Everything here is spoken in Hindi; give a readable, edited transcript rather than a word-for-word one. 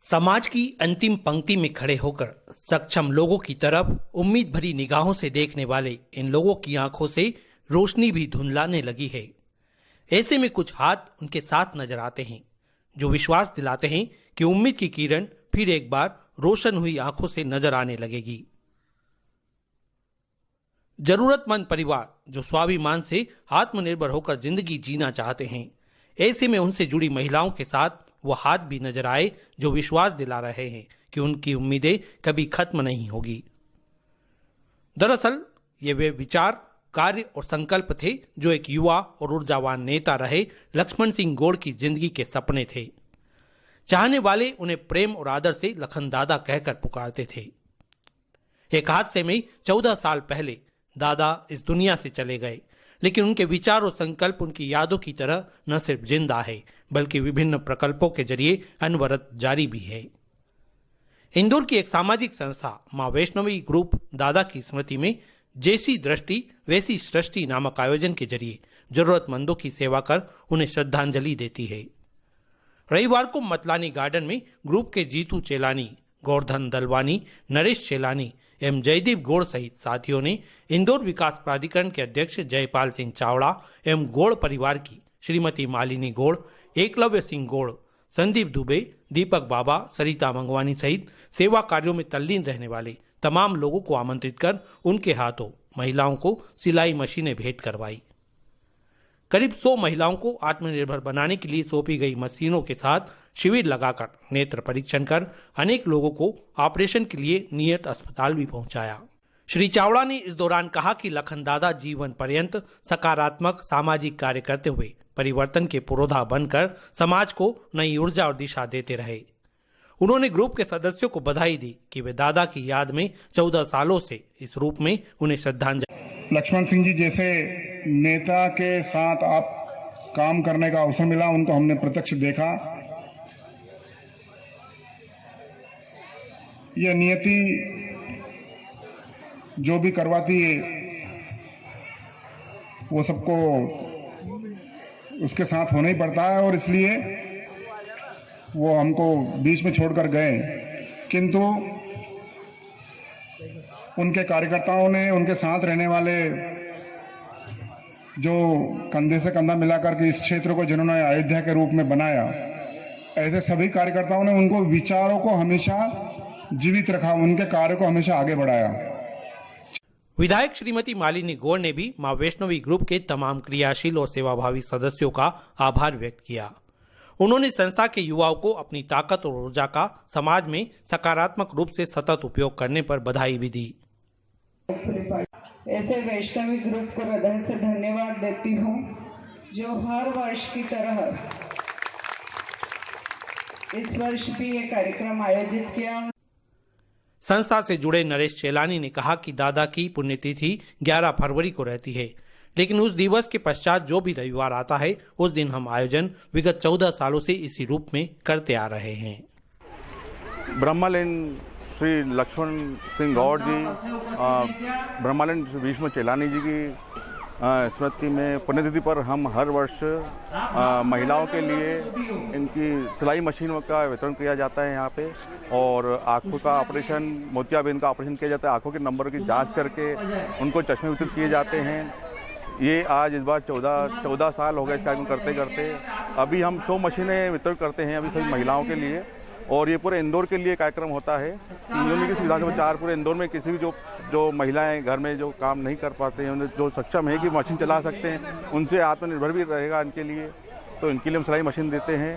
समाज की अंतिम पंक्ति में खड़े होकर सक्षम लोगों की तरफ उम्मीद भरी निगाहों से देखने वाले इन लोगों की आंखों से रोशनी भी धुंधलाने लगी है। ऐसे में कुछ हाथ उनके साथ नजर आते हैं जो विश्वास दिलाते हैं कि उम्मीद की किरण फिर एक बार रोशन हुई आंखों से नजर आने लगेगी। जरूरतमंद परिवार जो स्वाभिमान से आत्मनिर्भर होकर जिंदगी जीना चाहते हैं, ऐसे में उनसे जुड़ी महिलाओं के साथ वो हाथ भी नजर आए जो विश्वास दिला रहे हैं कि उनकी उम्मीदें कभी खत्म नहीं होगी। दरअसल ये वे विचार, कार्य और संकल्प थे जो एक युवा और ऊर्जावान नेता रहे लक्ष्मण सिंह गौड़ की जिंदगी के सपने थे। चाहने वाले उन्हें प्रेम और आदर से लखन दादा कहकर पुकारते थे। एक हादसे में 14 साल पहले दादा इस दुनिया से चले गए, लेकिन उनके विचार और संकल्प उनकी यादों की तरह न सिर्फ जिंदा है बल्कि विभिन्न प्रकल्पों के जरिए अनवरत जारी भी है। इंदौर की एक सामाजिक संस्था मां वैष्णवी ग्रुप दादा की स्मृति में जैसी दृष्टि वैसी सृष्टि नामक आयोजन के जरिए जरूरतमंदों की सेवा कर उन्हें श्रद्धांजलि देती है। रविवार को मतलानी गार्डन में ग्रुप के जीतू चेलानी, गोवर्धन दलवानी, नरेश चेलानी एवं जयदीप गौड़ सहित साथियों ने इंदौर विकास प्राधिकरण के अध्यक्ष जयपाल सिंह चावड़ा एवं गौड़ परिवार की श्रीमती मालिनी गौड़, एकलव्य सिंह गौड़, संदीप दुबे, दीपक बाबा, सरिता मंगवानी सहित सेवा कार्यों में तल्लीन रहने वाले तमाम लोगों को आमंत्रित कर उनके हाथों महिलाओं को सिलाई मशीनें भेंट करवाई। करीब 100 महिलाओं को आत्मनिर्भर बनाने के लिए सौंपी गई मशीनों के साथ शिविर लगाकर नेत्र परीक्षण कर अनेक लोगों को ऑपरेशन के लिए नियत अस्पताल भी पहुंचाया। श्री चावड़ा ने इस दौरान कहा कि लखन दादा जीवन पर्यंत सकारात्मक सामाजिक कार्य करते हुए परिवर्तन के पुरोधा बनकर समाज को नई ऊर्जा और दिशा देते रहे। उन्होंने ग्रुप के सदस्यों को बधाई दी कि वे दादा की याद में 14 सालों से इस रूप में उन्हें श्रद्धांजलि। लक्ष्मण सिंह जी जैसे नेता के साथ आप काम करने का अवसर मिला, उनको हमने प्रत्यक्ष देखा। यह नियति जो भी करवाती है वो सबको उसके साथ होना ही पड़ता है और इसलिए वो हमको बीच में छोड़कर गए, किंतु उनके कार्यकर्ताओं ने, उनके साथ रहने वाले जो कंधे से कंधा मिलाकर के इस क्षेत्र को जिन्होंने अयोध्या के रूप में बनाया, ऐसे सभी कार्यकर्ताओं ने उनको विचारों को हमेशा जीवित रखा, उनके कार्य को हमेशा आगे बढ़ाया। विधायक श्रीमती मालिनी गौड़ ने भी मां वैष्णवी ग्रुप के तमाम क्रियाशील और सेवाभावी सदस्यों का आभार व्यक्त किया। उन्होंने संस्था के युवाओं को अपनी ताकत और ऊर्जा का समाज में सकारात्मक रूप से सतत उपयोग करने पर बधाई भी दी। ऐसे वैष्णवी ग्रुप को हृदय से धन्यवाद देती हूँ जो हर वर्ष की तरह इस वर्ष भी ये कार्यक्रम आयोजित किया। संस्था से जुड़े नरेश चेलानी ने कहा कि दादा की पुण्यतिथि 11 फरवरी को रहती है, लेकिन उस दिवस के पश्चात जो भी रविवार आता है उस दिन हम आयोजन विगत 14 सालों से इसी रूप में करते आ रहे हैं। ब्रह्मलीन श्री लक्ष्मण सिंह गौड़ जी, ब्रह्मलीन भीष्म चेलानी जी की स्मृति में पुण्यतिथि पर हम हर वर्ष महिलाओं के लिए इनकी सिलाई मशीनों का वितरण किया जाता है यहाँ पे, और आंखों का ऑपरेशन, मोतियाबिंद का ऑपरेशन किया जाता है। आंखों के नंबर की जांच करके उनको चश्मे वितरित किए जाते हैं। ये आज इस बार 14 साल हो गए इस कार्यक्रम करते करते। अभी हम 100 मशीनें वितरित करते हैं अभी सभी महिलाओं के लिए, और ये पूरे इंदौर के लिए कार्यक्रम होता है। यूनिक की सुविधा के विचार पूरे इंदौर में किसी भी जो महिलाएं घर में जो काम नहीं कर पाते हैं, जो सक्षम है कि मशीन चला सकते हैं, उनसे आत्मनिर्भर भी रहेगा इनके लिए, तो इनके लिए हम सिलाई मशीन देते हैं।